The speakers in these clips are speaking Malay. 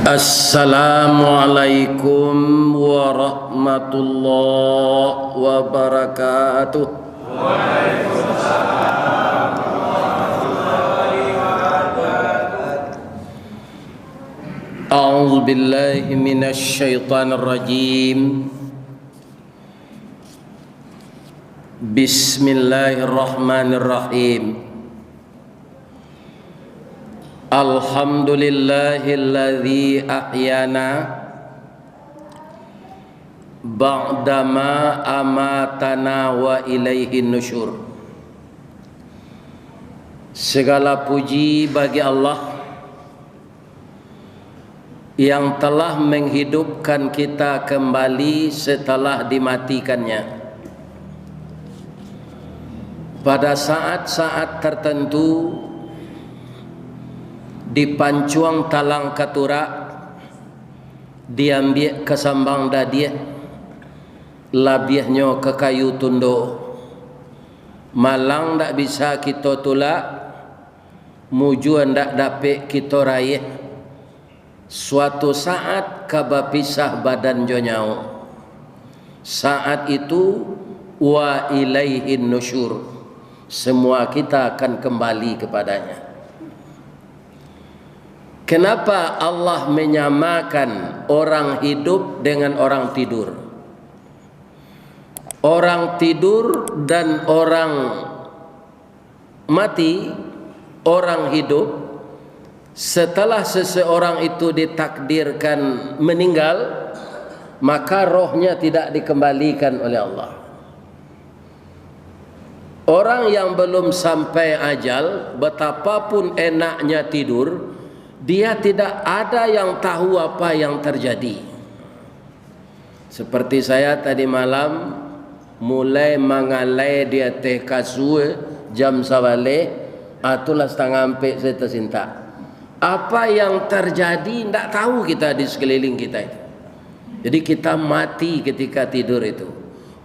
Assalamualaikum warahmatullahi wabarakatuh. Waalaikumsalam warahmatullahi wabarakatuh. A'udzu billahi minasy syaithanir rajim. Bismillahirrahmanirrahim. Alhamdulillahilladzi ahyana ba'dama amatana wa ilaihin nusyur. Segala puji bagi Allah yang telah menghidupkan kita kembali setelah dimatikannya. Pada saat-saat tertentu di pancuang talang katura diambil ke sambang dadia labiahnya ke kayu tundo malang tak bisa kita tolak mujuan tak dapat kita raih suatu saat kaba pisah badan jonyau saat itu wa ilaihin nusyur semua kita akan kembali kepadanya. Kenapa Allah menyamakan orang hidup dengan orang tidur? Orang tidur dan orang mati, orang hidup, setelah seseorang itu ditakdirkan meninggal, maka rohnya tidak dikembalikan oleh Allah. Orang yang belum sampai ajal, betapapun enaknya tidur, dia tidak ada yang tahu apa yang terjadi. Seperti saya tadi malam mulai mengalai dia teh kasue jam sabale atulah setengah ampe saya tersinta. Apa yang terjadi tidak tahu kita di sekeliling kita itu. Jadi kita mati ketika tidur itu.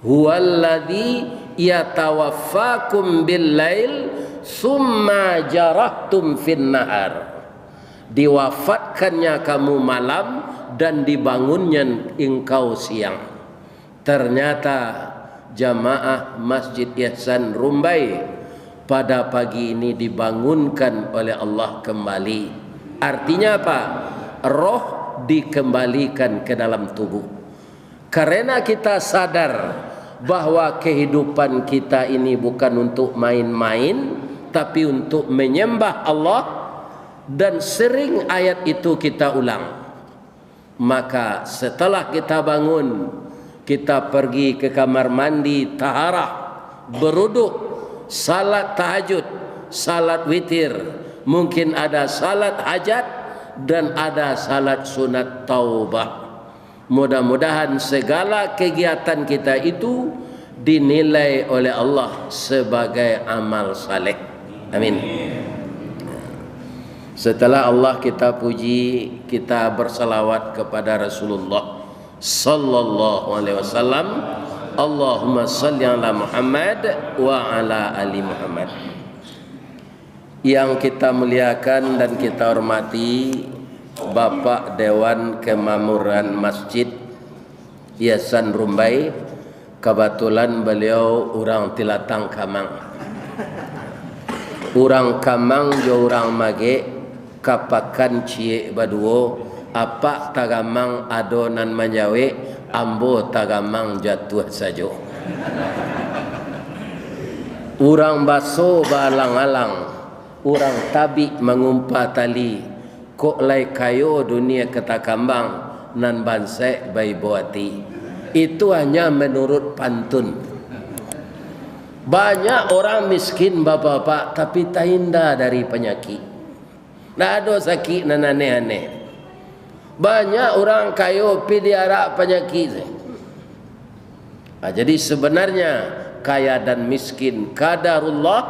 Huwallazi yatawaffakum bil lail summa jarahtum fin nahar. Diwafatkannya kamu malam dan dibangunnya engkau siang. Ternyata jamaah Masjid Ihsan Rumbai pada pagi ini dibangunkan oleh Allah kembali. Artinya apa? Roh dikembalikan ke dalam tubuh. Karena kita sadar bahwa kehidupan kita ini bukan untuk main-main, tapi untuk menyembah Allah. Dan sering ayat itu kita ulang. Maka setelah kita bangun, kita pergi ke kamar mandi, taharah, beruduk, salat tahajud, salat witir, mungkin ada salat hajat dan ada salat sunat taubah. Mudah-mudahan segala kegiatan kita itu dinilai oleh Allah sebagai amal saleh. Amin. Setelah Allah kita puji, kita bersalawat kepada Rasulullah sallallahu alaihi wasallam. Allahumma salli ala Muhammad wa ala ali Muhammad. Yang kita muliakan dan kita hormati Bapak Dewan Kemakmuran Masjid Ihsan Rumbai. Kebetulan beliau orang Tilatang Kamang. Orang Kamang jo orang Mage kapakan cie baduo apa tagamang adonan manjawe ambo tagamang jatuh sajo. Urang baso balang-alang, urang tabi mengumpa tali, kok lai kayo dunia ketakambang nan banse bai boati. Itu hanya menurut pantun. Banyak orang miskin bapak-bapak tapi tak indah dari penyakit. Tak ada sakit dan aneh-aneh. Banyak orang kaya piara penyakit. Jadi sebenarnya kaya dan miskin qadarullah,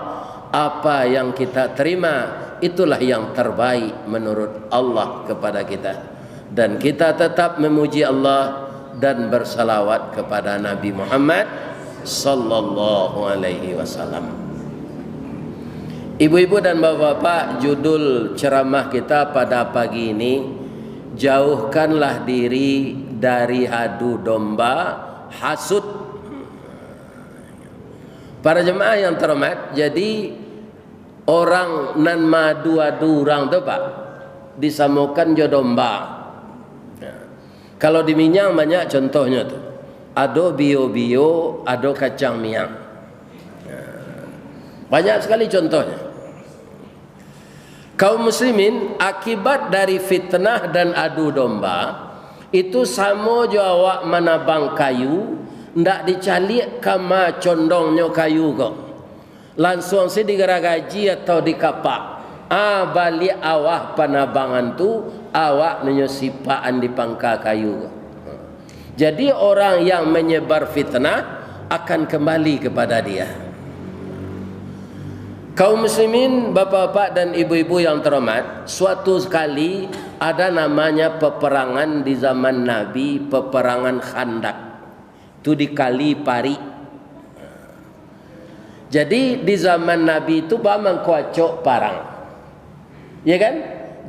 apa yang kita terima itulah yang terbaik menurut Allah kepada kita. Dan kita tetap memuji Allah dan bersalawat kepada Nabi Muhammad sallallahu alaihi wasallam. Ibu-ibu dan bapak-bapak, judul ceramah kita pada pagi ini jauhkanlah diri dari adu domba, hasud. Para jemaah yang terhormat, jadi orang nan madu-adu orang tu Pak disamakan jo domba. Kalau di Minang banyak contohnya tu. Ado bio-bio, ado kacang miang. Banyak sekali contohnya. Kaum muslimin akibat dari fitnah dan adu domba itu sama jo awak menabang kayu, ndak dicalik kama condongnya kayu kok. Langsung si digeragaji atau dikapak. Balik awak panabangan tu awak menyusipaan di pangka kayu. Jadi orang yang menyebar fitnah akan kembali kepada dia. Kaum muslimin, bapak-bapak dan ibu-ibu yang terhormat, suatu sekali ada namanya peperangan di zaman Nabi, peperangan Khandak. Itu di Kali Pari. Jadi di zaman Nabi itu bamang kuacok parang. Ya kan?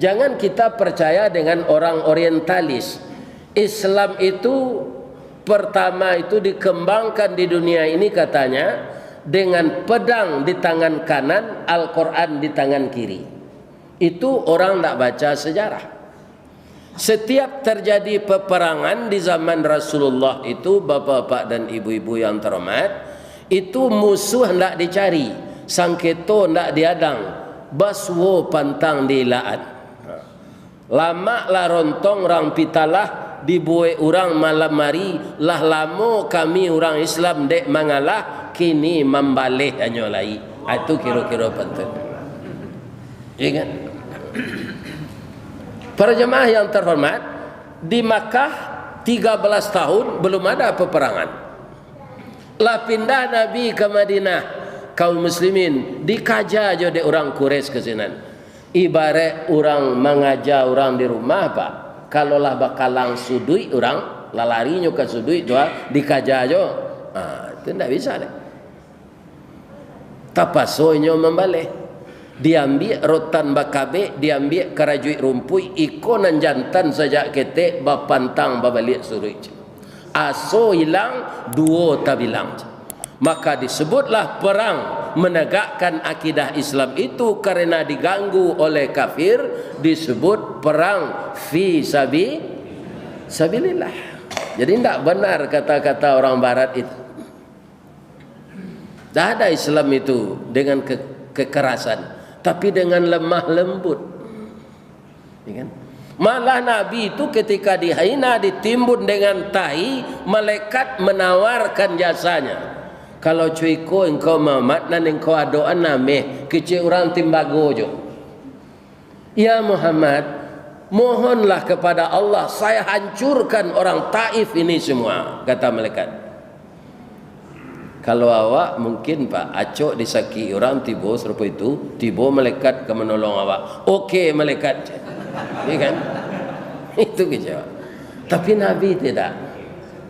Jangan kita percaya dengan orang orientalis. Islam itu pertama itu dikembangkan di dunia ini katanya dengan pedang di tangan kanan, Al-Quran di tangan kiri. Itu orang tak baca sejarah. Setiap terjadi peperangan di zaman Rasulullah itu, bapak-bapak dan ibu-ibu yang terhormat, itu musuh hendak dicari, sangketo hendak diadang, baswo pantang dilaan. Lama lah rontong orang pitalah dibuai orang malam mari, lah lamo kami orang Islam dek mengalah, kini membalih hanya lai. Itu kira-kira penting. Ya kan? Para jemaah yang terhormat, di Makkah 13 tahun belum ada peperangan. Lah pindah Nabi ke Madinah, kaum muslimin dikaja aja de orang Quraisy ke sini. Ibarat orang mengajar orang di rumah Pak. Kalau lah bakalang sudui orang, lalarinya ke sudui tu dikaja aja. Itu tidak bisa deh. Tapasonya membalik. Diambil rotan bakabe, diambil kerajuit rumpui, ikonan jantan saja ketek bapantang babalik sudui. Aso hilang, duo tak bilang. Maka disebutlah perang menegakkan akidah Islam itu karena diganggu oleh kafir, disebut perang fi sabilillah. Jadi tidak benar kata-kata orang barat itu. Tidak ada Islam itu dengan kekerasan, tapi dengan lemah lembut. Ya kan? Malah Nabi itu ketika dihina, ditimbun dengan tahi, malaikat menawarkan jasanya. Kalau cuiko engkau Muhammad dan engkau adoan nameh kecil orang timbago jo. Ya Muhammad, mohonlah kepada Allah saya hancurkan orang Taif ini semua, kata malaikat. Kalau awak mungkin Pak acok disaki orang tibo serupa itu, tibo malaikat ke menolong awak. Okey malaikat. Ya kan? Itu kejawab. Tapi Nabi tidak.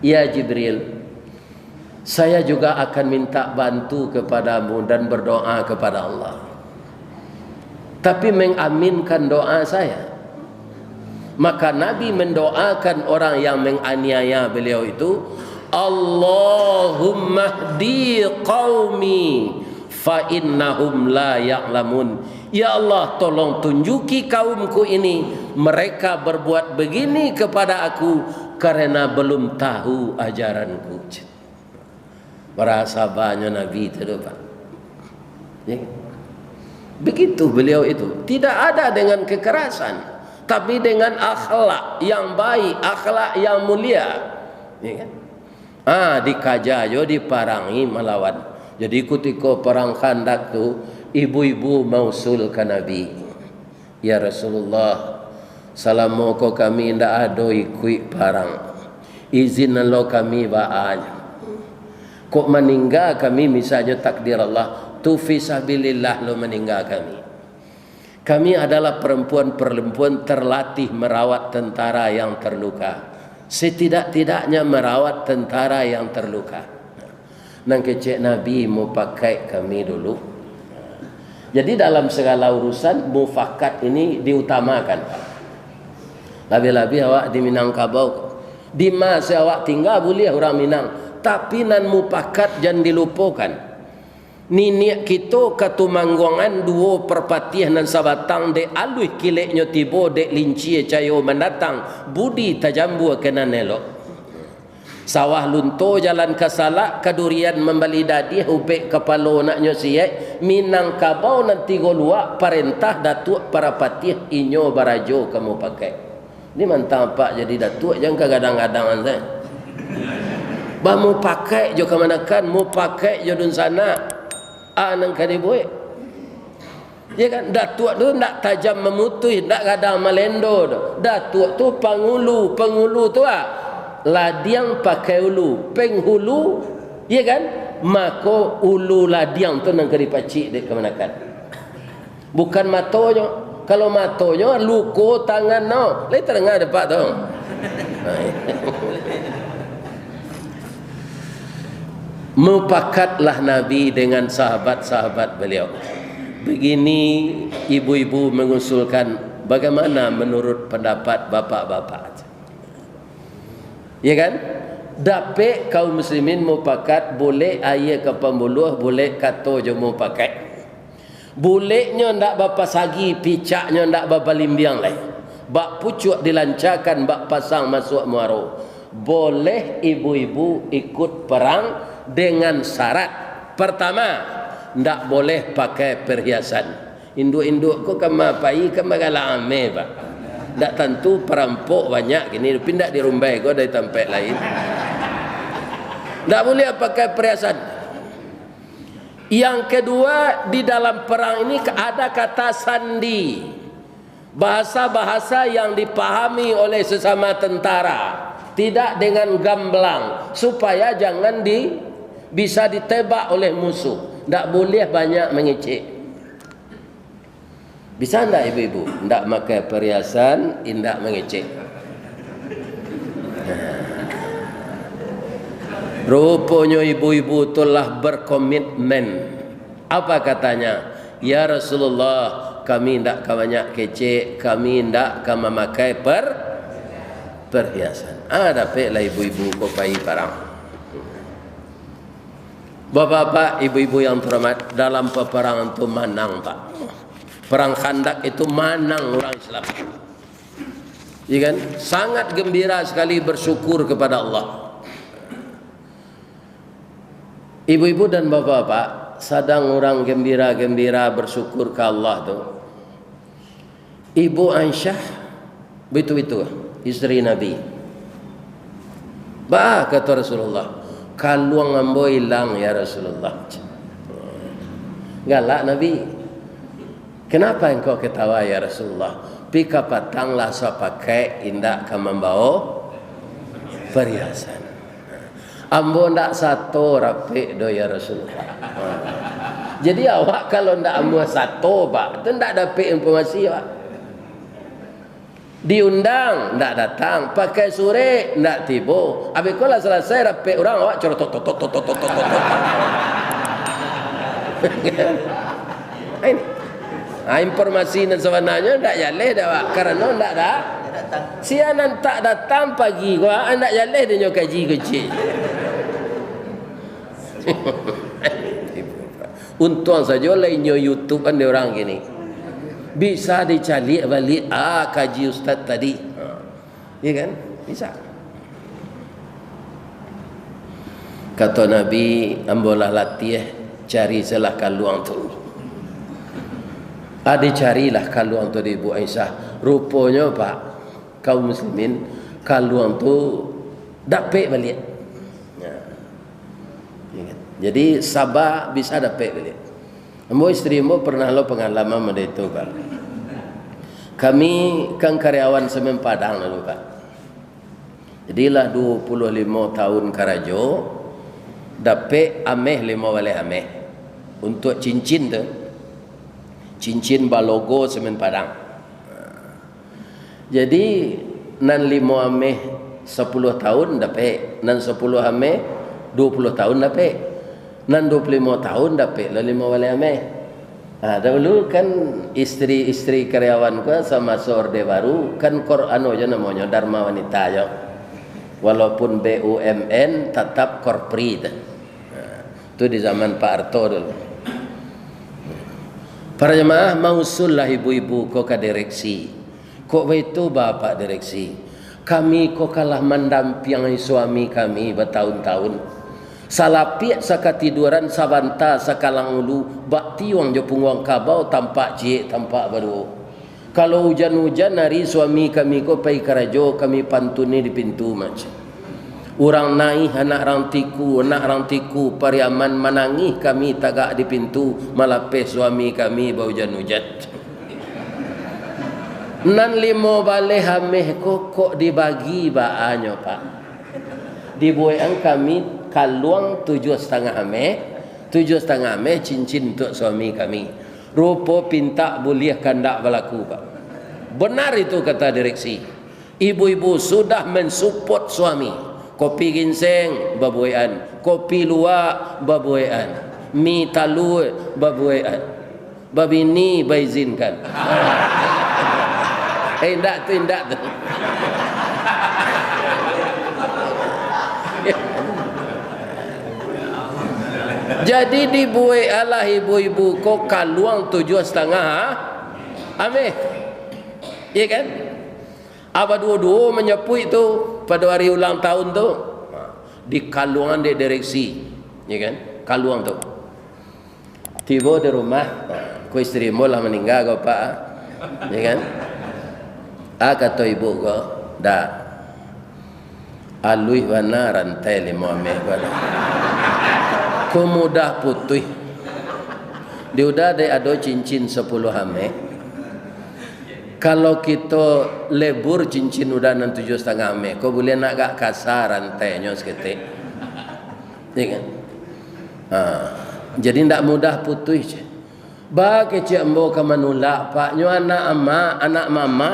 Ya Jibril, saya juga akan minta bantu kepadamu dan berdoa kepada Allah. Tapi mengaminkan doa saya. Maka Nabi mendoakan orang yang menganiaya beliau itu, Allahumma hdi qaumi fa innahum la ya'lamun. Ya Allah, tolong tunjuki kaumku ini, mereka berbuat begini kepada aku karena belum tahu ajaranku. Berasa banyak Nabi itu Pak. Ya. Begitu beliau itu. Tidak ada dengan kekerasan, tapi dengan akhlak yang baik, akhlak yang mulia. Ya kan? Dikaja yo diparangi melawan. Jadi ketika perang Khandak tu, ibu-ibu mausul ke Nabi. Ya Rasulullah, salamu ko kami ndak ado ikui parang. Izin lo kami baanya. Kok meninggal kami misalnya takdir Allah tu fisabilillah lo meninggal kami. Kami adalah perempuan-perempuan terlatih merawat tentara yang terluka. Setidak-tidaknya merawat tentara yang terluka. Nang kecek Nabi mau pakai kami dulu. Jadi dalam segala urusan mufakat ini diutamakan. Lebih-lebih awak di Minangkabau. Di masa awak tinggal boleh orang Minang. Tapi nan mupakat jangan dilupakan. Niniak kita katumanggongan dua perpatiah nan sabatang de alui kileknya tibo de linci cayo mendatang budi tajambu kena nelok. Sawah lunto jalan kasalak kadurian membali dadi hupek kepala naknya siye Minangkabau nanti golua perintah datuk perpatiah inyo barajo kamu pakai. Ini mantap pak jadi datuk jangan kadang-kadang anda. Bah mau pakai jo kemanakan mau pakai jo dun sana. Nang kadi boy. Ya kan datuk tu ndak tajam memutui, ndak kadang melendo tu. Datuk tu penghulu tu ladiang pakai ulu, penghulu, ya kan? Maka ulu ladiang tu nang kadi pacik dek kemanakan. Bukan matonyo. Kalau matonyo luko tangan no. Lai terengah depak tu. Mupakatlah Nabi dengan sahabat-sahabat beliau. Begini ibu-ibu mengusulkan bagaimana menurut pendapat bapak-bapak. Ya kan? Dapat kaum muslimin mupakat boleh ayat ke pembuluh, boleh kata je mupakat. Bolehnya ndak bapa sagi, picaknya ndak bapa limbiang lai. Bak pucuk dilancarkan, bak pasang masuk muaro. Boleh ibu-ibu ikut perang dengan syarat pertama ndak boleh pakai perhiasan. Induk-induk ko kama pai kama gala ame ba. Ndak tentu perampok banyak gini pindah di rumbai ko dari tempat lain. Ndak boleh pakai perhiasan. Yang kedua di dalam perang ini ada kata sandi. Bahasa-bahasa yang dipahami oleh sesama tentara. Tidak dengan gamblang supaya jangan bisa ditebak oleh musuh. Tak boleh banyak mengecek. Bisa tak ibu-ibu? Tak pakai perhiasan, tidak mengecek. Rupanya ibu-ibu telah berkomitmen. Apa katanya? Ya Rasulullah, kami tidak banyak kecek, kami tidak memakai perhiasan. Dapatlah ibu-ibu kopai parang. Bapak-bapak, ibu-ibu yang terhormat, dalam peperangan itu menang pak. Perang Khandak itu menang orang Islam. Ya kan? Sangat gembira sekali bersyukur kepada Allah. Ibu-ibu dan bapak-bapak, sedang orang gembira-gembira bersyukur ke Allah tu. Ibu Aisyah, betul-betul isteri Nabi. Bah kata Rasulullah, kaluang ambo hilang ya Rasulullah. Galak Nabi. Kenapa engkau ketawa ya Rasulullah? Pika patanglah saya pakai indak ka membawa perhiasan. Ambo ndak satu rapi do ya Rasulullah. Jadi awak kalau ndak ambo satu pak, tu ndak dapat informasi pak. Diundang ndak datang, pakai sore ndak tiba. Habis kalau selesai rapi orang awak corotot. Ini informasi dan sebenarnya ndak jaleh dah pak, karena ndak ada. Sianan tak datang pagi gua ndak jaleh dia kaji kecil. Untung saja lainnya YouTube kan dia orang gini bisa dicari balik kaji ustaz tadi ya kan bisa. Kata Nabi ambolah latih cari selah kaluang tu carilah kaluang tu di Ibu Aisyah. Rupanya pak kaum muslimin kaluang tu dapat balik. Jadi sabar bisa dapat balik. Ambo isteri ambo pernah lo pengalaman pada itu pak. Kami kan karyawan semen Padang lalu pak. Jadilah 25 tahun karajo dapat ameh 5 wale ameh untuk cincin tu. Cincin balogo semen Padang. Jadi nan 5 ameh 10 tahun dapat, nan 10 ameh 20 tahun dapat. Nan 25 tahun dapat lah 5 wali ameh. Dahulu kan istri-istri karyawan gua sama Orde Baru kan anu aja namanya Dharma Wanita ya. Walaupun BUMN tetap korpri. Itu di zaman Pak Harto dulu. Para jemaah mausul lah ibu-ibu kok ke direksi. Kok itu bapak direksi. Kami kok kalah mendampingi suami kami bertahun-tahun. Salapiak sakatiduran sabanta sakalang ulu bakti wang jo pungwang kabau tampak cik tampak baru. Kalau hujan-hujan hari suami kami ko pai karajo kami pantuni di pintu macam. Orang naik anak rantiku pariaman menangih kami tagak di pintu malape suami kami bau hujan-hujan. Nan limo bale hameh kok dibagi baanyo pak. Dibuang kami kaluang 7,5 ame cincin untuk suami kami. Rupa pinta boleh kandak berlaku pak. Benar itu kata direksi. Ibu-ibu sudah mensupport suami. Kopi ginseng babuean, kopi luwak babuean, mi talu babuean. Babini baizinkan. Indak tu. Jadi dibuai Allah ibu-ibu kok kaluang 7,5 ame. Iya kan? Apa dua-dua menyepui tu pada hari ulang tahun tu di kaluangan di direksi. Iya kan? Kaluang tu. Tiba di rumah, ku istri mula meninggal kau pak. Iya kan? Kata ibu kau, dah. Alui wana rantai lima ame pada. Ku mudah putih. Dia udah ada cincin 10 ame. Kalau kita lebur cincin udah 7,5 ame, kau boleh nak gak kasar rantainya seketik. Ya kan? Jadi ndak mudah putih. Bagi cik embo ke manulak paknya anak mama.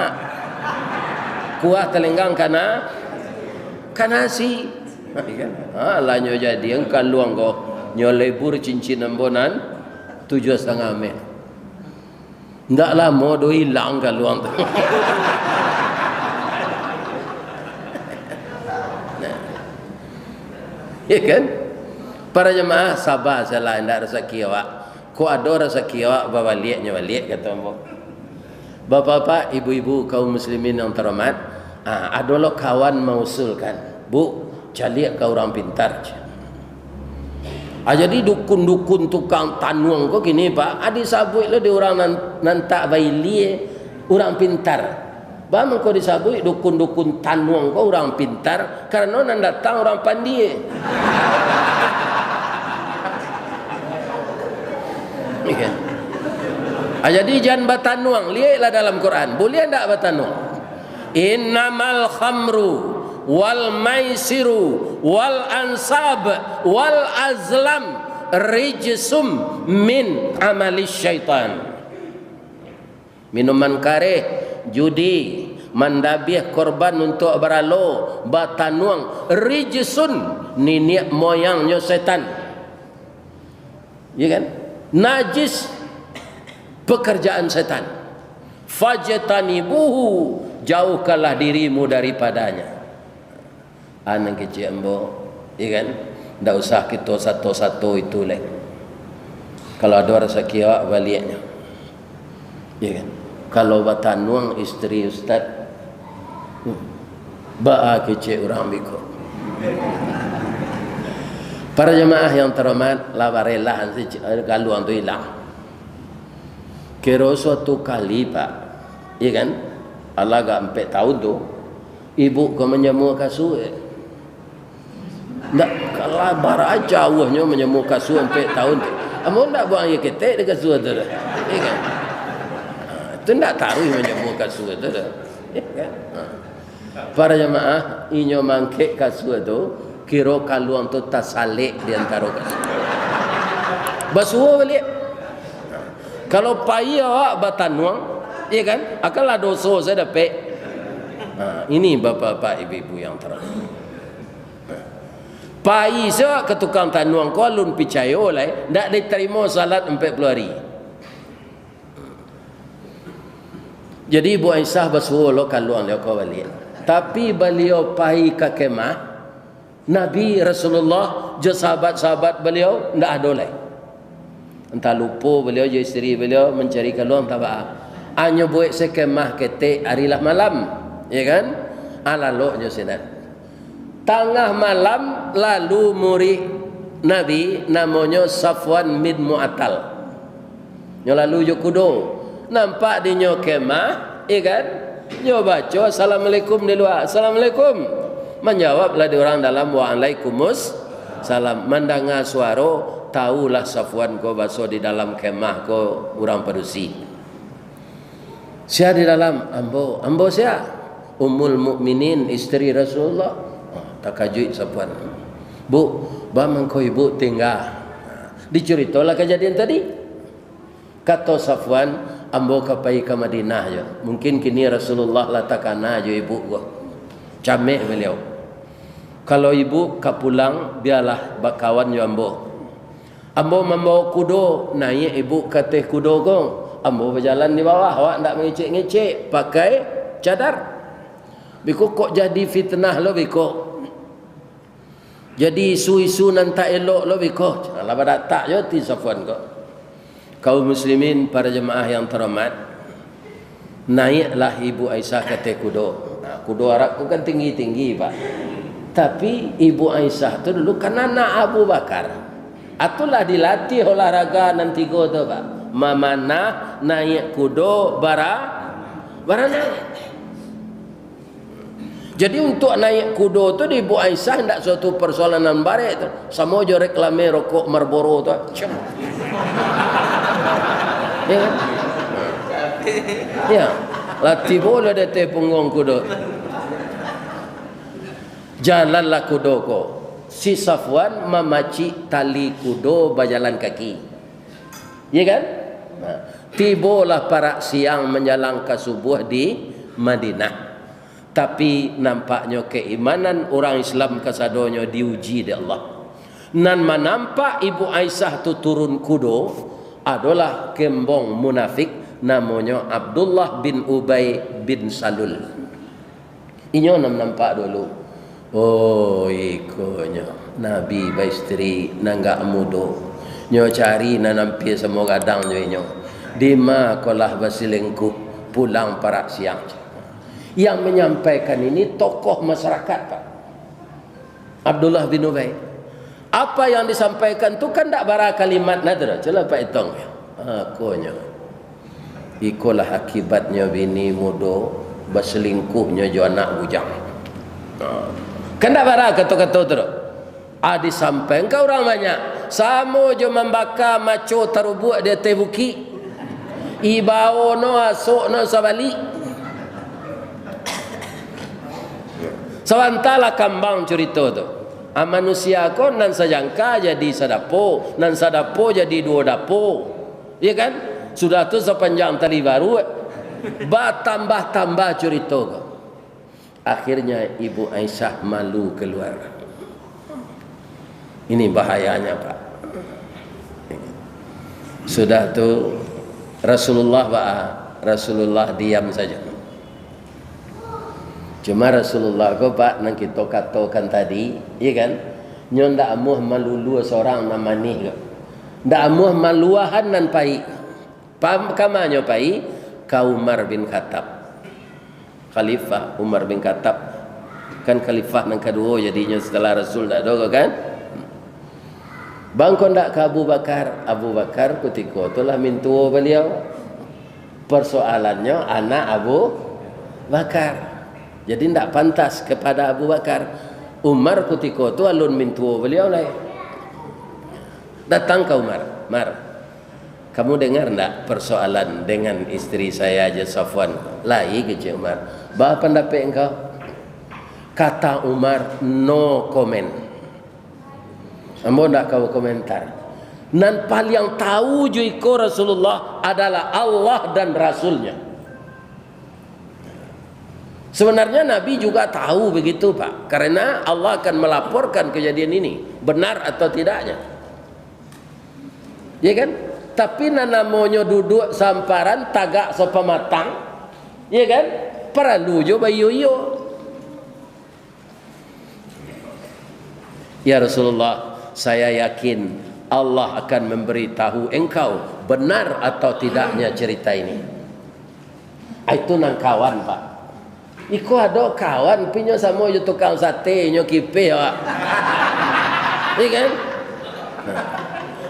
Kuah telenggang kana si. Lahnya jadi engkau luang kau nyolebur cincin embonan 7,5 ame. Ndak lama do hilang kaluang tu. Nah. Ya kan? Para jemaah sabar salah ndak rezeki awak. Ko ada rezeki awak balik kata ambo. Bapak-bapak, ibu-ibu kaum muslimin yang terhormat, ada lo kawan mausulkan, Bu, cari ke orang pintar. Jadi dukun-dukun tukang tanuang kok gini pak, adi sabui lo di orang nantak baili orang pintar. Bang kau disabui dukun-dukun tanuang kau orang pintar karena nan datang orang pandai. Ikan. Jadi jangan batanuang, lihatlah dalam Quran. Boleh tak batanuang? Innamal khamru wal maisiru wal ansab wal azlam rijsum min amali syaitan. Minuman kareh, judi, mendabih korban untuk beralo, batanuang, rijsun, nenek moyangnya setan. Ya kan? Najis, pekerjaan setan. Fajtanibuhu, jauhkanlah dirimu daripadanya. Anak kecil embo, ya kan? Tak usah kita satu-satu itu leh. Kalau ada rezeki awak baliknya, ya kan? Kalau batanuang istri ustaz, ba'a kecil orang biko. Para jemaah yang terhormat, lawarelah galuan tu hilang. Kira suatu kali pak, ya kan? Allah gak 4 tahun tu, ibu kau menyemua kasut. Tak kalah baraja awahnya menyemua kasut 4 tahun tu. Amun tak buang air ketek dekat kasut tu, ya kan? Itu tak tahu menyemua kasut tu, ya kan? Para jemaah, inyo mangkek kasut tu. Kira kaluang tu tasalik di antara kasut. Basuh balik. Kalau payah awak batanuang, ya kan? Akanlah dosa saya dapat. Ini bapak-bapak ibu-ibu yang terhormat. Payah saya ke tukang tanuang kau alun percaya oleh, tak diterima salat 40 hari. Jadi Ibu Aisyah bersuruh kaluan dia kau balik. Tapi beliau pergi ke kemah, Nabi Rasulullah je sahabat-sahabat beliau ndak ada lagi. Entah lupa beliau je isteri beliau mencari kaluan tak apa. Hanya buat sekemah ketik harilah malam, ya kan? Lalu je senat. Tengah malam lalu murid Nabi namanya Safwan bin Mu'attal. Nyo lalu je kudo. Nampak di nyo kemah, ya kan? Nyo baca assalamualaikum di luar. Assalamualaikum. Menjawablah di orang dalam waalaikummus salam. Mendengar suara, tahulah Safwan ko baso di dalam kemah ko orang Padusi. Sia di dalam ambo sia Ummul Mukminin isteri Rasulullah. Tak kajui Safwan. Bu, bamang ko ibu tinggal. Diceritalah kejadian tadi. Kata Safwan, ambo kapai ke Madinah je. Mungkin kini Rasulullah letakkan aja ibu gua. Camik beliau. Kalau ibu ke pulang, biarlah bakawan je ambo. Ambo membawa kudo, naik ibu ke teh kudo gong. Ambo berjalan di bawah, awak tak mengecek-ngecek, pakai cadar. Biko kok jadi fitnah lo biko. Jadi isu-isu nan tak elok lo biko. Lah pada tak je ti Safwan kok. Kaum muslimin para jemaah yang terhormat, naiklah Ibu Aisyah ke teh kudo. Nah, kudo Arabku kan tinggi-tinggi pak. Tapi Ibu Aisyah tu dulu kan anak Abu Bakar. Atulah dilatih olahraga nanti go tu pak. Memanah naik kudo barana. Jadi untuk naik kudo tu di Ibu Aisyah tidak suatu persoalan barik tu. Sama je reklame rokok Marlboro tu. Ya kan? Ya, latih boleh ada teh punggung kudo. Jalanlah kudo ko. Si Safwan memaci tali kudo berjalan kaki. Ya kan? Nah, tibalah para siang menjelang ke subuh di Madinah. Tapi nampaknya keimanan orang Islam kesadonyo diuji di Allah. Nan menampak Ibu Aisyah tu turun kudo adalah kembong munafik namanya Abdullah bin Ubay bin Salul. Inyo nampak dulu. Oh ikonya Nabi baistri nanggak mudo. Nyo cari nanampi semua gadang nyo. Dima kolah basilengku pulang para siang. Yang menyampaikan ini tokoh masyarakat pak. Abdullah bin Ubay. Apa yang disampaikan tu kan tak bara kalimat nadra. Celah pak itong. Akonya. Ikolah akibatnya bini mudo berselingkuhnya jo anak bujang. Kan tak bara kata-kata tu. Disampaikan ke orang banyak. Samo jo membakar maco tarubuk dia teh buki. Ibao no asok no sabali. Sawantala kambang cerita tu. Manusia ko nan sajangka jadi sadapo, nan sadapo jadi dua dapo. Ya kan? Sudah tu sepanjang tali baru tambah cerita ko. Akhirnya Ibu Aisyah malu keluar. Ini bahayanya pak. Sudah tu Rasulullah diam saja. Cuma Rasulullah ko pak nang kita katakan tadi, ya kan? Nyo ndak amuh malulu seorang namani ko. Ndak amuh maluahan nan pai. Pam kamanyo pai ka Umar bin Khattab. Khalifah Umar bin Khattab kan khalifah nang kedua jadinya setelah Rasul dak dogo kan? Bangkon ndak ke Abu Bakar. Abu Bakar ketika itulah mintuo beliau. Persoalannya anak Abu Bakar. Jadi tidak pantas kepada Abu Bakar. Umar ketika itu alun mintuo beliau lah. Datang ke Umar. Mar, kamu dengar tidak persoalan dengan istri saya aja Safwan? Lai kecil Umar. Apa pendapat engkau? Kata Umar, no comment. Ambo tidak kau komentar. Nan paling tahu juiko Rasulullah adalah Allah dan Rasulnya. Sebenarnya Nabi juga tahu begitu pak. Karena Allah akan melaporkan kejadian ini. Benar atau tidaknya. Ya kan? Tapi namanya duduk samparan tagak sepematang. Ya kan? Perlu jo bayo-yo. Ya Rasulullah, saya yakin Allah akan memberitahu engkau benar atau tidaknya cerita ini. Itu nang kawan, Pak. Iku ada kawan pinyo sama yo tukang sate nyo kipe ya. Iya kan?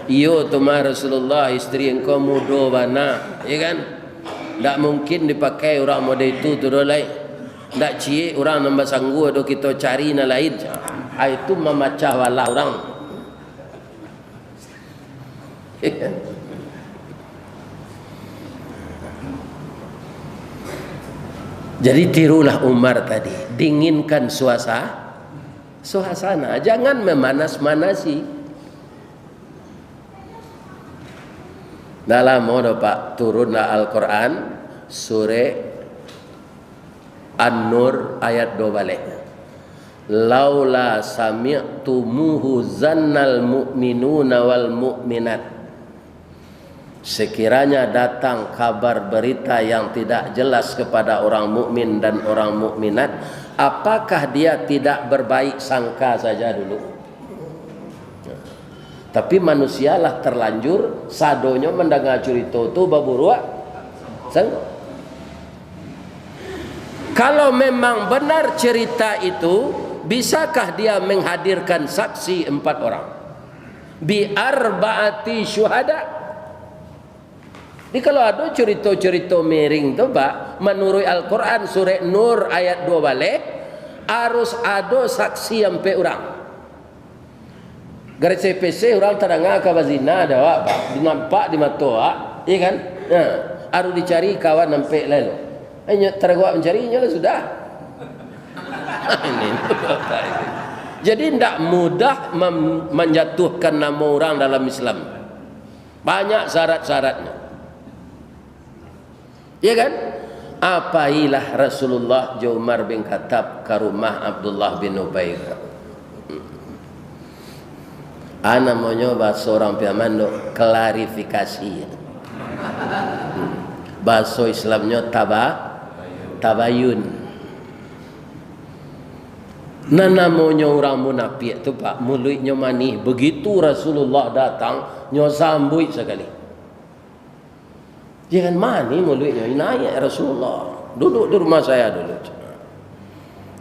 Iyo tu mah Rasulullah, istri engkau mudo bana, iya kan? Tak mungkin dipakai orang mode itu tu dolai. Tak cie orang nambah sanggup do kita cari na lain. Itu memacah wala orang. Jadi tirulah Umar tadi, dinginkan suasana, jangan memanas-manasi. Dalam modo Pak turunlah Al-Quran surah An-Nur ayat 2 balik. Laula sami'tumuhu zannal mu'minuna wal mu'minat. Sekiranya datang kabar berita yang tidak jelas kepada orang mukmin dan orang mukminat, apakah dia tidak berbaik sangka saja dulu? Tapi manusialah terlanjur sadonyo mendengar cerita tu baburua sanggup. Kalau memang benar cerita itu, bisakah dia menghadirkan saksi 4 orang? Bi arba'ati syuhada. Jadi kalau ada cerita-cerita miring tu Pak, menurut Al-Quran surah Nur ayat 2 balik, harus ada saksi sampai orang. Garis CPC orang terdengar kabar zina ada Pak, dinampak di mata Pak, iya kan? Nah, harus dicari kawan sampai lalu. Hanya tergua mencarinya lah sudah. Ini. Jadi tidak mudah menjatuhkan nama orang dalam Islam. Banyak syarat-syaratnya. Ya kan? Apailah Rasulullah Umar bin Khattab ke rumah Abdullah bin Ubay. Ana mau nyoba seorang piamando klarifikasi. Bahasa Islamnya tabayun. Nana maunya orang munafik tu Pak, mulutnya manis. Begitu Rasulullah datang, nyo sambut sekali. Jangan manis mulutnya, naik Rasulullah. Duduk di rumah saya dulu.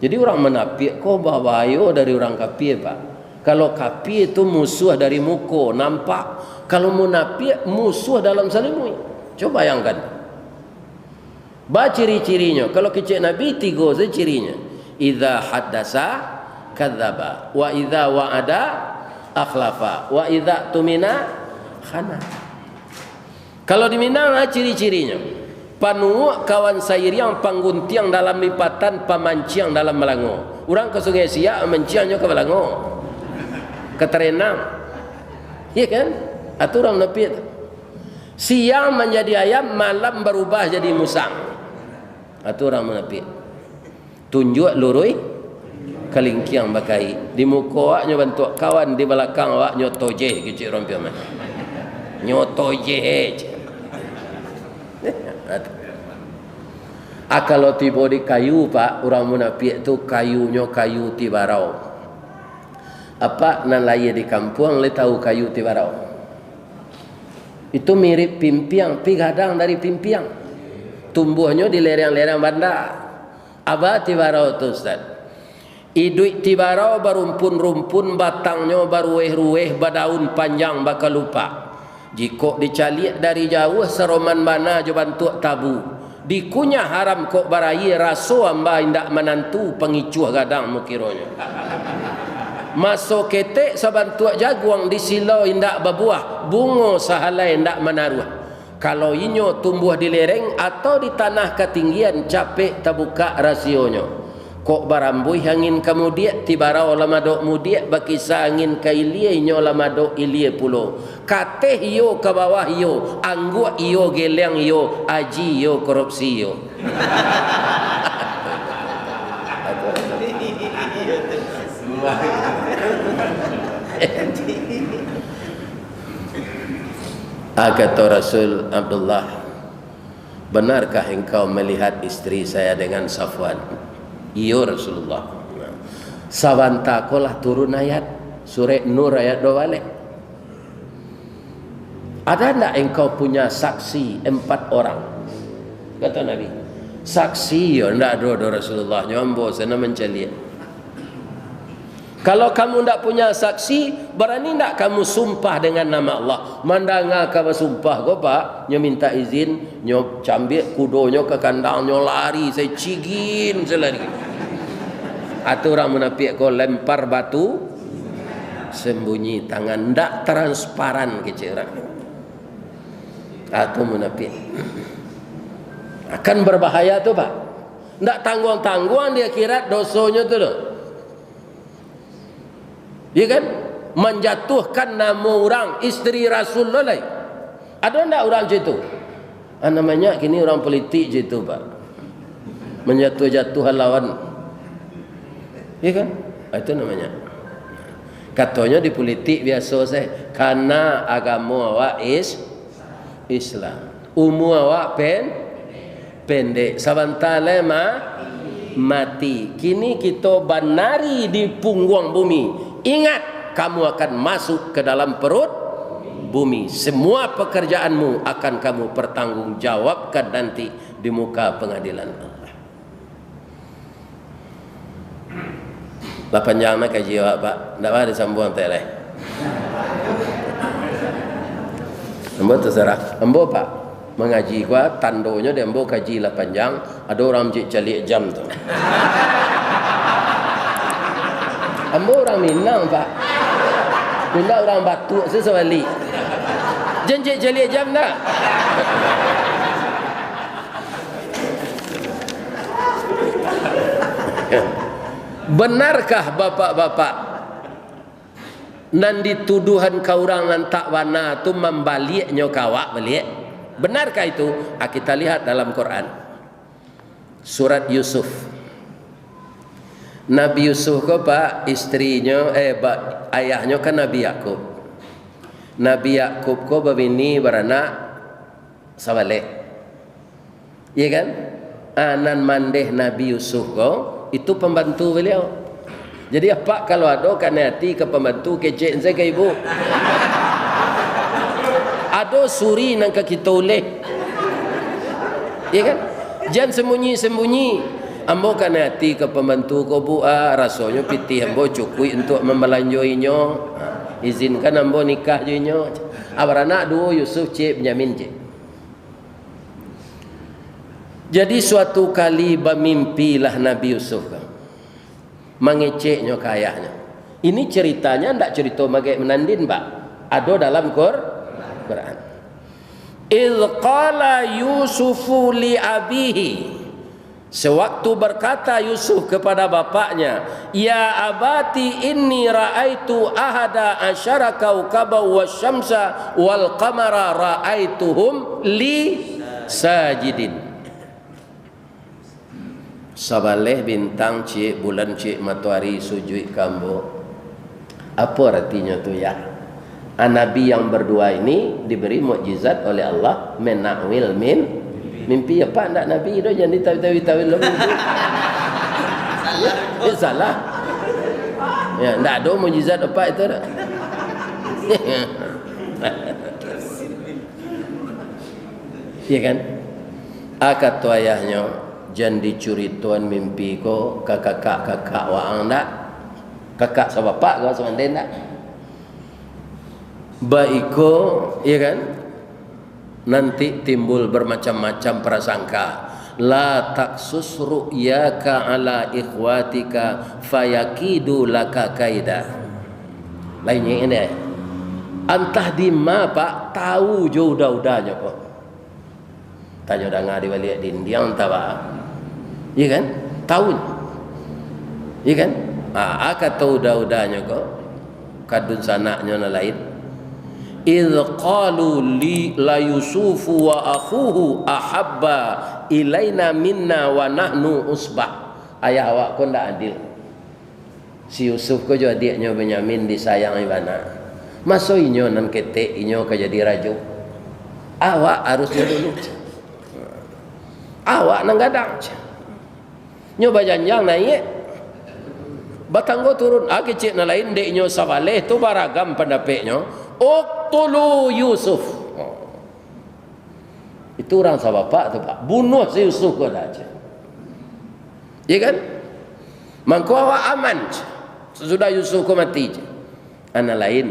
Jadi orang munafik kok bawayo dari orang kafir Pak. Kalau kafir itu musuh dari muka, nampak. Kalau munafik musuh dalam salimu. Coba bayangkan. Baca ciri-cirinya. Kalau kecil Nabi 3 saja cirinya. Idza haddasa kadzaba, wa idza wa'ada akhlafa, wa idza tumina khana. Kalau di Minang ciri-cirinya. Panu kawan sairiang pangguntiang dalam lipatan, pamanciang dalam melango. Orang ke Sungai Siak menciangnya ke melango. Keterenang. Iya kan? Aturan Nabi itu. Siang menjadi ayam, malam berubah jadi musang. Aturan Nabi. Tunjuk lurui kalingkiang bakai. Di muka awaknya bantu kawan, di belakang awak nyotoje kecil rompi man. Nyotoje. Kalau tiba di kayu Pak, orang munafik tu kayunya kayu tibarau. Apa nan laya di kampung le tahu kayu tibarau. Itu mirip pimpiang, pi gadang dari pimpiang. Tumbuhnya di lereng-lereng bandar. Apa tibarau tu Ustaz? Iduk tibarau berumpun-rumpun, batangnya berueh-rueh, berdaun panjang bakal lupa. Jika dicaliak dari jauh seroman mana je bantuk tabu. Dikunyah haram kok barayi raso amba indak menantu pengicuh gadang mukironya. Masuk ketek sabantuk jaguang di silau indak berbuah, bunga sahalai indak menaruh. Kalau inyo tumbuh di lereng atau di tanah ketinggian, capek terbuka rasionya. Kok barambui angin kemudian tibarau lamadok mudiak bakisa angin ke ilie inyo lamadok ilie pulo. Kateh iyo ke bawah iyo, angguk iyo geleng iyo, aji iyo korupsi iyo. Kata Rasul Abdullah, benarkah engkau melihat istri saya dengan Safwan? Iya Rasulullah. Sawanta kolah turun ayat surah Nur ayat 2 balik. Ada tak engkau punya saksi 4 orang? Kata Nabi. Saksi ya ndak ada Rasulullah, nyombo sana mencari. Kalau kamu ndak punya saksi, berani ndak kamu sumpah dengan nama Allah? Mandanga kamu sumpah go Pak, nyo minta izin, nyo cambik kudonyo ke kandang, nyo lari, saya cigin selari. Atau orang munafik ko lempar batu sembunyi tangan, ndak transparan kecil orang. Atau munafik. Akan berbahaya tu Pak. Ndak tangguang-tangguang dia kira dosonya tu loh. Ya kan? Menjatuhkan nama orang isteri Rasulullah. Ada ndak orang situ? Namanya kini orang politik situ Pak. Menjatuh-jatuhan lawan. Ya kan? Itu namanya. Katanya di politik biasa saya, karena agama awak Islam. Umur awak pendek. Sabantale mati. Kini kita banari di punggung bumi. Ingat, kamu akan masuk ke dalam perut bumi. Semua pekerjaanmu akan kamu pertanggungjawabkan nanti di muka pengadilan Allah. Lah panjang nak kaji awak Pak. Tak ada sambung teleh. Ambo terserah. Ambo Pak mengaji gua tandonya dia ambo kaji lah panjang. Ada orang calik jam tu. Ambo orang Minang Pak. Bunda orang Batuk sesewali. Janji calik jam tak? Benarkah bapak-bapak nan dituduhan kau orang tak wana tu membaliknya kawak balik? Benarkah itu? Kita lihat dalam Quran. Surat Yusuf. Nabi Yusuf ko Pak, istrinya ayahnya kan Nabi Yakub. Nabi Yakub ko babini beranak sawale. Iya kan? Anan mandeh Nabi Yusuf ko itu pembantu beliau. Jadi apa kalau ada kan hati ke pembantu kecek saya ke ibu. Ada suri nang ke kita oleh. Ya kan? Jangan sembunyi-sembunyi. Ambo kan hati ke pembantu ko bu rasanya pitih ambo cukui untuk membelanjoinya. Izinkan ambo nikah joinyo. Anak dua Yusuf cik Benyamin cik. Jadi suatu kali bermimpilah Nabi Yusuf mengeceknya kayaknya. Ini ceritanya tidak cerita bagai menandin Pak. Ada dalam Quran. Il qala Yusufu li abihi. Sewaktu berkata Yusuf kepada bapaknya, ya abati inni ra'aitu ahada asyara kaukaba wasyamsa wal qamara ra'aituhum li sajidin. Sabaleh bintang cik, bulan cik, matahari sujud kambo. Apa artinya tu ya? Nabi yang berdua ini diberi mukjizat oleh Allah menakwil mimpi apa ndak Nabi itu jangan ditawil-tawil lebih. Ya, salah. Ya, ndak ada mukjizat apa itu dah. Ya kan? Akad tu ayahnya jangan dicuri tuan mimpi ko kakak waang ndak. Kakak sama bapak ko sama den ndak. Baiko, ya kan? Nanti timbul bermacam-macam prasangka. La taksus ru'yaka ala ikhwatika fayakidu laka kaida. Lainnya ini. Antah di ma Pak tahu jauh dah-udahnya kok. Tanya dah ngadi balik din dia entah Pak. Ya kan? Tahu. Ya kan? Akak tahu dah-udahnya kok. Kadun sanaknya na lain. Idh qalu li la Yusufu wa akhuhu ahabba ilaina minna wa nahnu usbah. Ayah awak kau ndak adil. Si Yusuf kau juga adiknya Benyamin disayang ibana. Masuk inyo nan ketek inyo ke jadi rajuk. Awak harusnya dulu. Awak nang gadang. Nyoba janjang naik. Batanggo turun. Kecik na lain deknyo sawaleh tu baragam pendapatnya. Uqtulu Yusuf. Itu orang sahabat tu Pak. Bunuh si Yusuf kau dah. Ya kan? Mangko awak aman. Sesudah Yusuf kau mati. Anak lain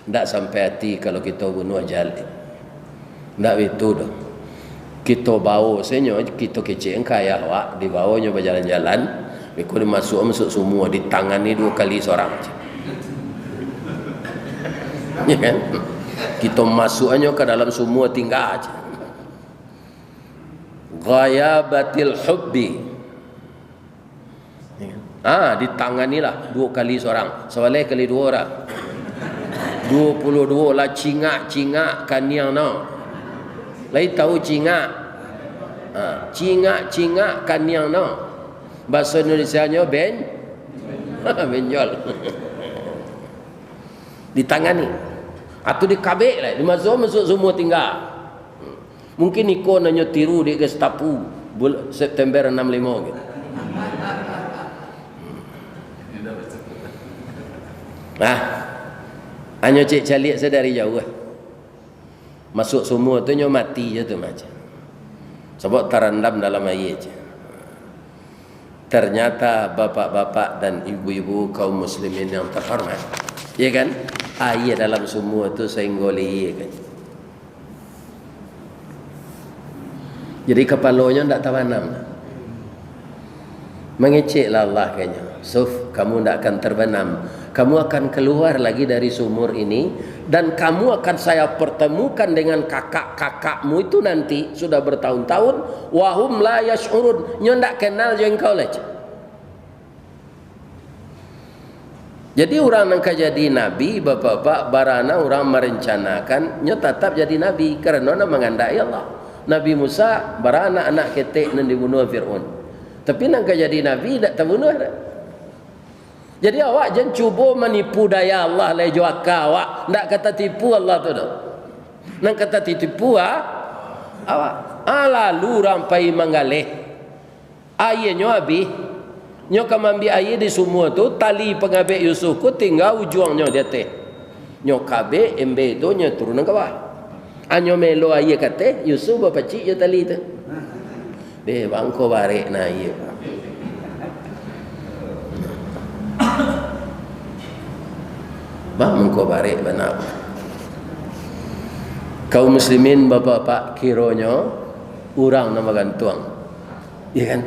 tak sampai hati kalau kita bunuh ajal. Tak itu dah. Kita bawa senyo, kita kecil kaya awak, dibawanya berjalan-jalan, kita masuk semua, ditangani 2 kali seorang. Ya kan? Kita masuknya ke dalam semua tinggal aja. Ghayabatil hubbi. Ditanganilah 2 kali seorang. Sawaleh kali 2 orang. 22 lah cingak kaniang no. Lai tahu cingak. Cingak kaniang no. Bahasa Indonesianya benjol. Ditangani. Atau dikabek lah. Masuk semua tinggal. Mungkin Niko nanya tiru di Gestapo September 65 gitu. Hanya cik calik sedari jauh lah. Masuk semua tu nyo mati je tu macam. Sebab terendam dalam air je. Ternyata bapak-bapak dan ibu-ibu kaum muslimin yang terhormat, ya kan? Air dalam semua tu senggoli kan. Jadi kepalanya tak terbenam. Mengeceklah Allah kayaknya. Suf, kamu tak akan terbenam. Kamu akan keluar lagi dari sumur ini dan kamu akan saya pertemukan dengan kakak-kakakmu itu nanti sudah bertahun-tahun. Wahum la yash'urun. Nyo ndak kenal je engkau lah. Jadi orang yang jadi nabi, bapak-bapak barana orang merencanakan nyo tetap jadi nabi kerana nak mengandai Allah. Nabi Musa barana anak ketek nan dibunuh Fir'aun. Tapi nak jadi nabi tak terbunuh dah. Jadi awak jangan cuba menipu daya Allah lai juaka awak. Nak kata tipu Allah tu dah. Nak kata tipu awak. Lalu rampai menggalih. Airnya habis. Nyo kamambi air di semua tu tali pengabek Yusuf ku tinggal ujungnya di atas. Nyo kabek embe tu nyo turun ke bawah. Anyo melo air kata Yusuf berpacik je tali tu. Deh bangko barek na air. Mengko barek benar. Kaum muslimin bapak-bapak kiranya orang nama gantuang. Ya kan?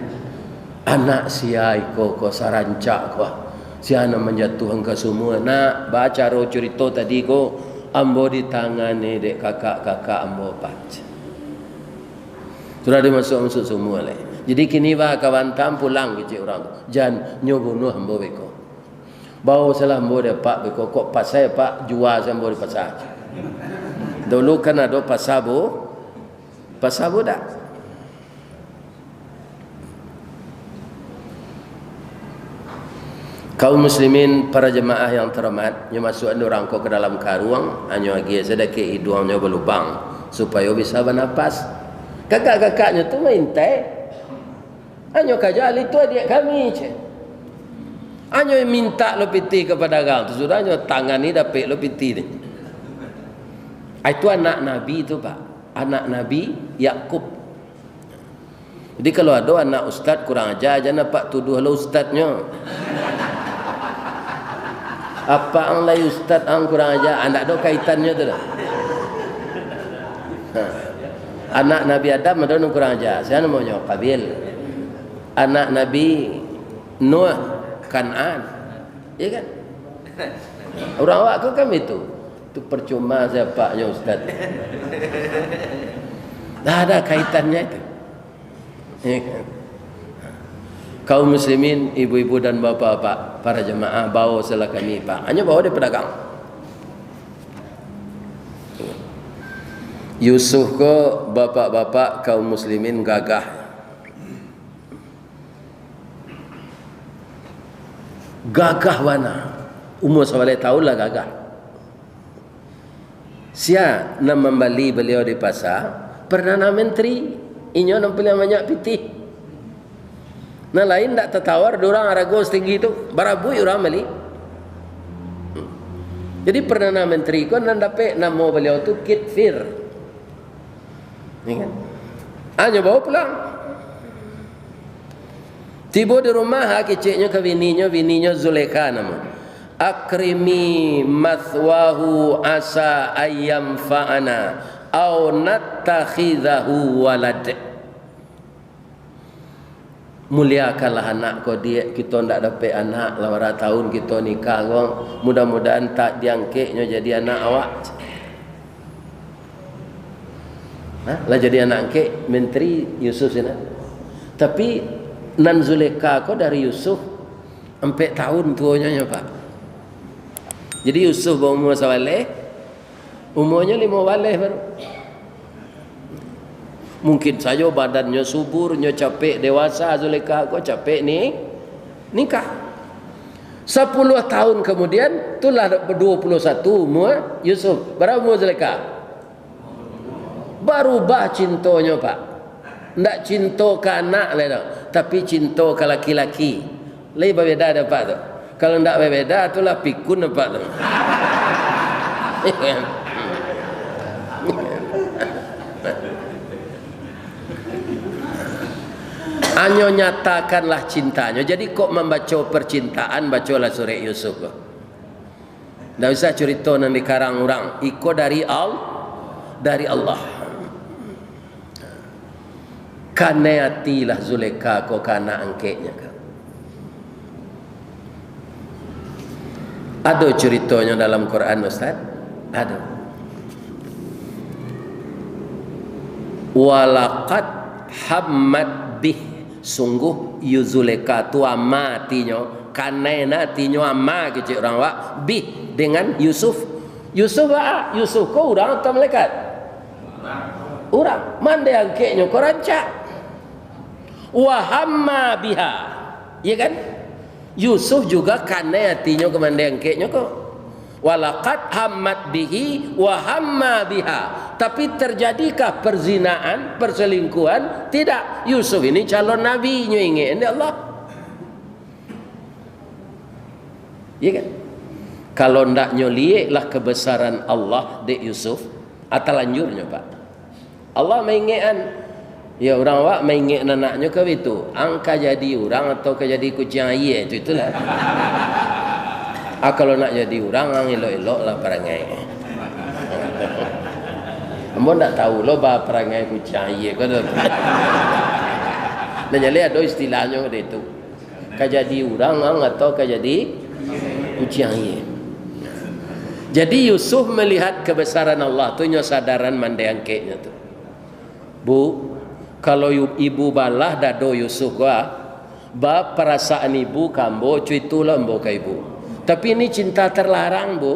Anak sia iko ko sarancak ko. Sia nak menjatuhkan ke semua. Nak baca ro cerita tadi ko ambo di tangan ni dek kakak-kakak ambo pat. Sudah dimasuk semua lah. Jadi kini bah kawan tam pulang kecik orang. Jangan nyobunuh ambo beko. Bau salah ambo dia pak beko kok pasai pak jual sambo di pasar. Dulu kan ada pasabo dak. Kaum muslimin para jemaah yang terhormat, nyo masuk orang ko ke dalam karuang, hanya lagi sedekah hidungnya berlubang supaya bisa bernapas. Kakak-kakaknya tu main teh. Hanya kajal itu adik kami je. Hanya minta lo piti kepada gang tu sudah hanya tangan ni dapat lo piti ni. Itu anak Nabi tu Pak. Anak Nabi Yakub. Jadi kalau ada anak ustaz kurang ajar jangan pak tuduh lo ustaznya. Apa ang lay ustaz ang kurang ajar, anda ada kaitannya tu dah. Anak Nabi Adam ada yang kurang ajar. Saya namanya Qabil. Anak Nabi Nuh Kan'an. Ya kan? Orang awak ke kami tu. Tu percuma siapanya ustaz. Dah ada kaitannya itu. Ya kan? Kaum muslimin, ibu-ibu dan bapak-bapak, para jemaah bawa salah kami Pak. Hanya bawa dia pedagang. Yusuf ke bapak-bapak kaum muslimin gagah. Gagah mana? Umur 11 tahun lah gagah. Sia nak membeli beliau di pasar, Perdana Menteri inyo nampil yang banyak pitih. Nah lain tak tertawar, dorang arago setinggi itu, barabui orang beli. Jadi Perdana Menteri ko nandape nama beliau tu Kit Fir. Ingat? Hanya bawa pulang. Tiba di rumah keciknya ke bininya Zulekha nama. Akrimi mathwahu asa ayyam fa'ana au nattakhidahu walad. Muliakanlah anak kau dia, kita ndak dapat anak 8 tahun kita nikah kau, mudah-mudahan tak diangkatnya jadi anak awak. Lah jadi anak angkat menteri Yusuf sana. Tapi nan Zulekha kau dari Yusuf 4 tahun tuanya Pak. Jadi Yusuf berumur sawaleh, umurnya 5 waleh baru. Mungkin saja badannya subur, nya capek dewasa, Zulekha kau capek ni nikah. 10 tahun kemudian itulah 21 umur Yusuf. Berapa umur Zulekha? Baru cintonya Pak. Ndak cinta ke anak lah, tapi cinta ke laki-laki. Lai berbeda ada Pak tu. Kalau ndak berbeda itulah pikun Pak tu. Hanya nyatakanlah cintanya. Jadi kok membaca percintaan, bacalah surah Yusuf. Tidak usah cerita yang dikarang orang. Iko dari Allah. Kaneatilah Zulekha kok kana angketnya. Ada ceritanya dalam Quran Ustaz? Ada. Walaqad hamad bih, sungguh Zulekha tu amatinya, kanena tinyo ama kecik orang wak bih dengan Yusuf. Yusuf kau orang atau malaikat? Orang. Mande angketnya kau rancak. Wa hamma biha, ya kan? Yusuf juga karena hatinya kemandang keknya kok. Walaqad hammat bihi wa hamma biha. Tapi terjadikah perzinaan, perselingkuhan? Tidak. Yusuf ini calon nabi, ingin Allah. Ya kan? Kalau ndak nyolieklah kebesaran Allah di Yusuf, atau lanjurnya Pak. Allah mengingatkan. Ya orang awak mengingat anaknya ke itu, angka jadi orang atau ke jadi kucing air itulah. Kalau nak jadi orang, ang elok-elok lah perangai. Ambo tak tahu lo bah perangai kucing air kau tu. Dan jadi ada istilahnya itu. Ke jadi orang ang atau ke jadi kucing air. Jadi Yusuf melihat kebesaran Allah tu nya sadaran mandai angketnya tu. Bu, kalau ibu balah dado Yusuf gua, bab perasaan ibu kambo cuitulah mbo ke ibu. Tapi ini cinta terlarang, Bu.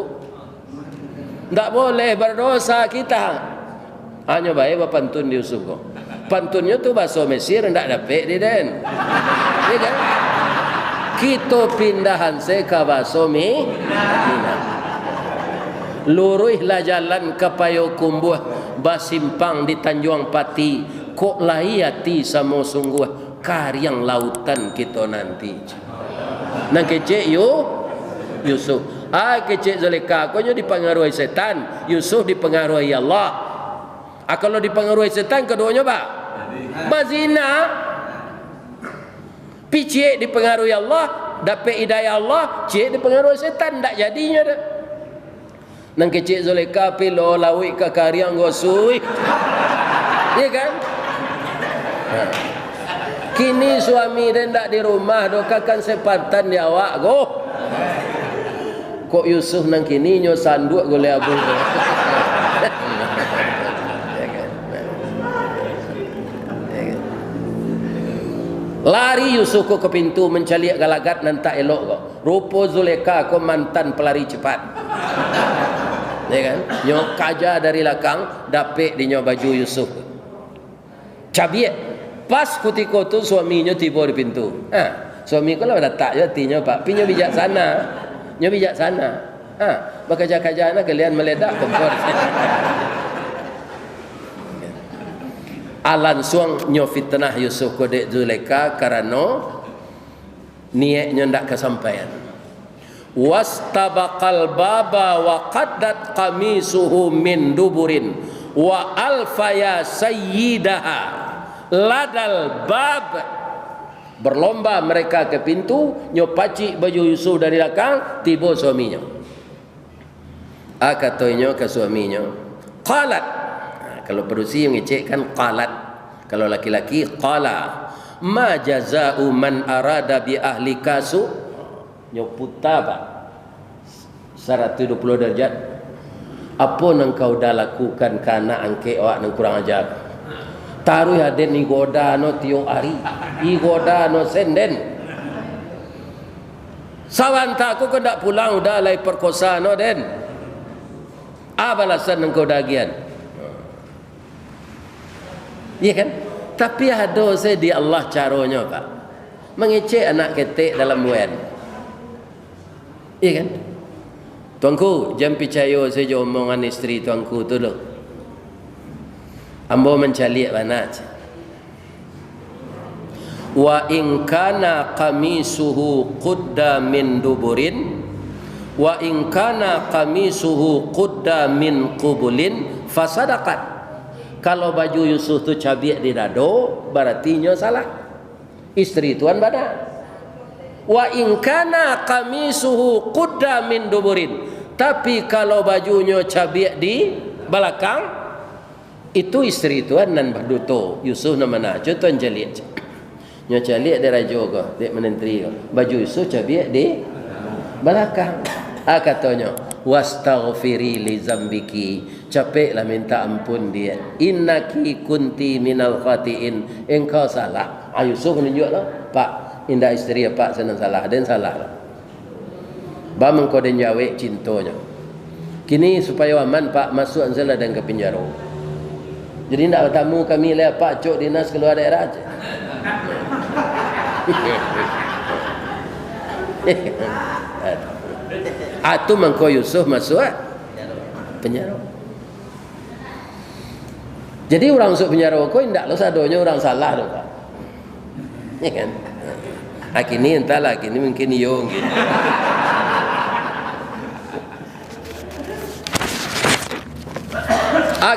Ndak boleh berdosa kita. Hanya baik pantun di Yusuf gua. Pantunnya tu bahasa Mesir ndak dapat di den. Ya kan? Kita pindahan se ke bahasa Mina. Luruhlah jalan ke Payokumbuh, basimpang di Tanjung Pati. Kok layati sama sungguh karyang lautan kita nanti. Nang kecek Yusuf. Kecek Zulekha kau dipengaruhi setan, Yusuf dipengaruhi Allah. Kalau dipengaruhi setan keduanya Pak bazina. Picik dipengaruhi Allah, dapat hidayah Allah, cik dipengaruhi setan, tak jadinya dah. Nang kecek Zulekha pilo lawi ke karyang gosui. Ya kan? Kini suami rendak di rumah dokakan sepatan di awak go. Kok Yusuf nang kini nyo sanduk gole abu. Lari Yusuf ke pintu mencari galagat nan tak elok go. Rupa Zulekha ko mantan pelari cepat. Ya kan? Nyo kaja dari belakang dapet di nyo baju Yusuf. Cabiet. Pas ketika tu suaminya tiba di pintu. Suami kalau datang ya tinya Pak, pinya bijaksana. Nya bijaksana. Bakaja-kaja anak kalian meledak kompor. alan suang nyo fitnah Yusuf kodek Zulaikha karena niatnya ndak kesampaian. Wastabaqal baba wa qaddat qamisuhu min duburin wa alfaya sayyidaha ladal bab. Berlomba mereka ke pintu, nyopaci baju Yusuf dari belakang, tiba suaminya. Katanya ke suaminya, qalat. Kalau perusi mengecekkan qalat. Kalau laki-laki qala. Ma jaza'u man arada bi ahli kasu. Nyoputa pak 120 derajat. Apa yang kau dah lakukan karena angke awak yang kurang ajar? Taruh haden ni goda no tio ari, i goda no senden. Sawan tak aku kendak pulang udah lai perkosa no den. Balasan engkau dagian. Iya kan? Tapi ada saya di Allah caranya pak. Mengecek anak ketek dalam wen. Iya kan? Tuanku, jangan percaya saya omongan isteri tuanku tu loh. Ambo mencari mana? Wa in kana qamisuhu qudda min duburin wa in kana qamisuhu qudda min qubulin fasadaqat. Kalau baju Yusuf tu cabiak di dado, berarti salah. Isteri tuan badan. Wa in kana qamisuhu qudda min duburin. Tapi kalau bajunya cabiak di belakang, itu isteri tuan nan baduto Yusuf na mana tuan jaliat nyo jaliat dari raja ko dek menteri ko baju Yusuf cabiak di belakang. Katanya wastaghfiri li zambiki, capeklah minta ampun dia, innaki kunti minal khatiin, engkau salah. Yusuf menunjuklah pak indah isteri pak senang salah dan salah ba mengko den jawe cintanya kini supaya aman pak masuk anzala dan ke penjara. Jadi tidak bertamu kami lihat pak cok dinas keluar daerah aja. Atu mangko Yusuf masuk penjara. Jadi orang masuk penjara kau tidak lo sadonya orang salah lo pak. Ya kan? Kini entahlah kini mungkin yo gitu.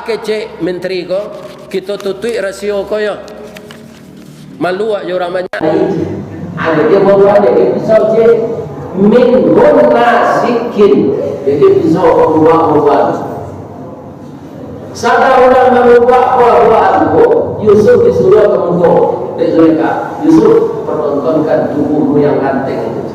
Cek menteri ko kita tutui rasio ko yo malu aja orang banyak ada dia bawa dia pisau cek min nasikin jadi pisau ubah-ubah sada orang mengubah buah-buah itu Yusuf disuruh ke muka dari Zulaikha Yusuf pertontonkan tubuhmu yang ganteng itu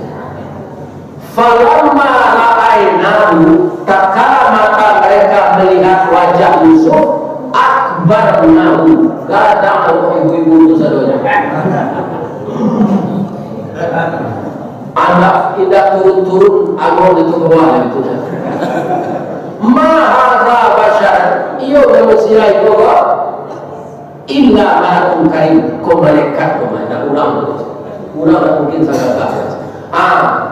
falamma ra'ainahu tatkala mata mereka melihat wajah Yusuf akbarnahu gadang ibu-ibu itu sadonya anak tidak turun-turun angol itu ke bawah itu mahadha bashar iyo manusia itu illa malakun karim ko malaikat ko malaikat ulang mungkin sangat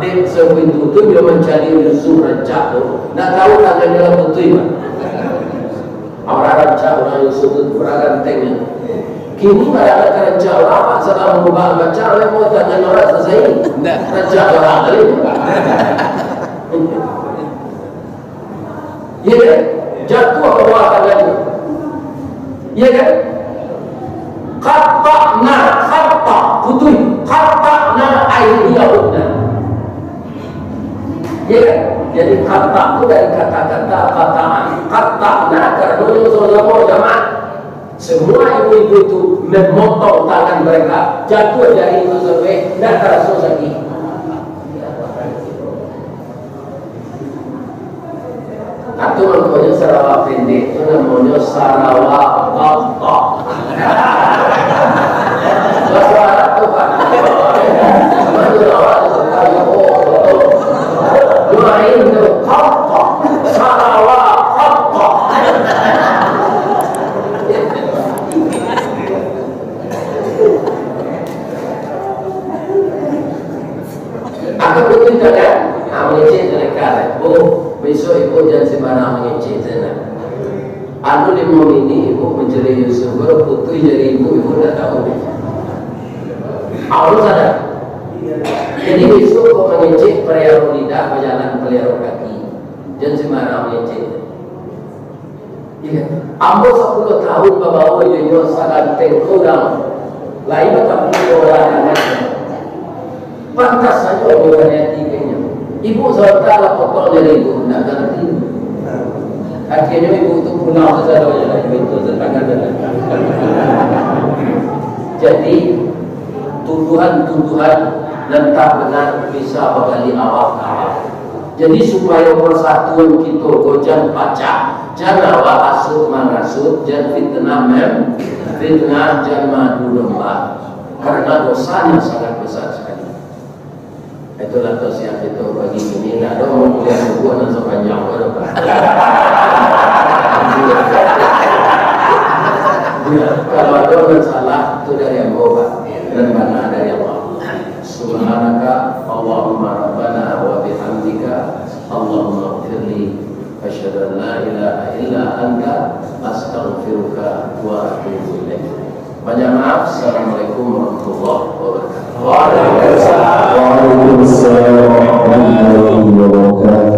dek sepintu tu dia mencari Yusuf rancak tu nak tahu tak dia dalam betul kan orang rancak orang Yusuf tu orang gantengnya kini ada rancak orang apa sedang mengubah rancak oleh mau tanya orang selesai rancak orang lain ya kan jatuh ke bawah tangannya ya kan khatta'na putih khatta'na aydiyahunna. Ya, jadi kata itu dari kata-kata kataan. Kata karena dulu saudara jamaah semua ibu-ibu itu memotong tangan mereka jatuh dari itu sampai tidak terasa sakit. Atau namanya Sarawak pendek itu namanya Sarawak kotak. Bahasa Arab itu kan. Sarawak itu kayu Doain itu kotak, Sarawak kotak. Aku betul kan? Mengecek mereka. Besok ibu jangan sembarang mengecek sana. anu lima ini ibu menjadi Yusuf putih jadi ibu udah tahu. Allah sadar. Jadi Yusuf kok mengecek pelihara lidah berjalan pelihara kaki dan semara mengecek. Ya, ambo 10 tahun bawa yo sangat tengkurang. Lain tak perlu orang pantas saja orang yang tiganya. Ibu serta potong dari ibu nak ganti. Akhirnya ibu itu pulang saja itu setengah jalan. Jadi tuduhan-tuduhan dan tak benar bisa bergali awal-awal. Jadi supaya persatuan kita gojan pacak, jangan awak asut mangasut, jangan fitnah jangan madu domba. Karena dosanya sangat besar sekali. Itulah tausiah kita bagi ini. Ada orang kuliah buku dan sepanjang kalau ada orang salah itu dari yang Allah dan mana dari Allah. Subhanaka Allahumma rabbana wa bihamdika Allahumma ighfirli asyhadu an la ilaha illa anta astaghfiruka wa atubu ilaik. Banyak maaf. Assalamualaikum warahmatullahi wabarakatuh. Waalaikumsalam warahmatullahi wabarakatuh.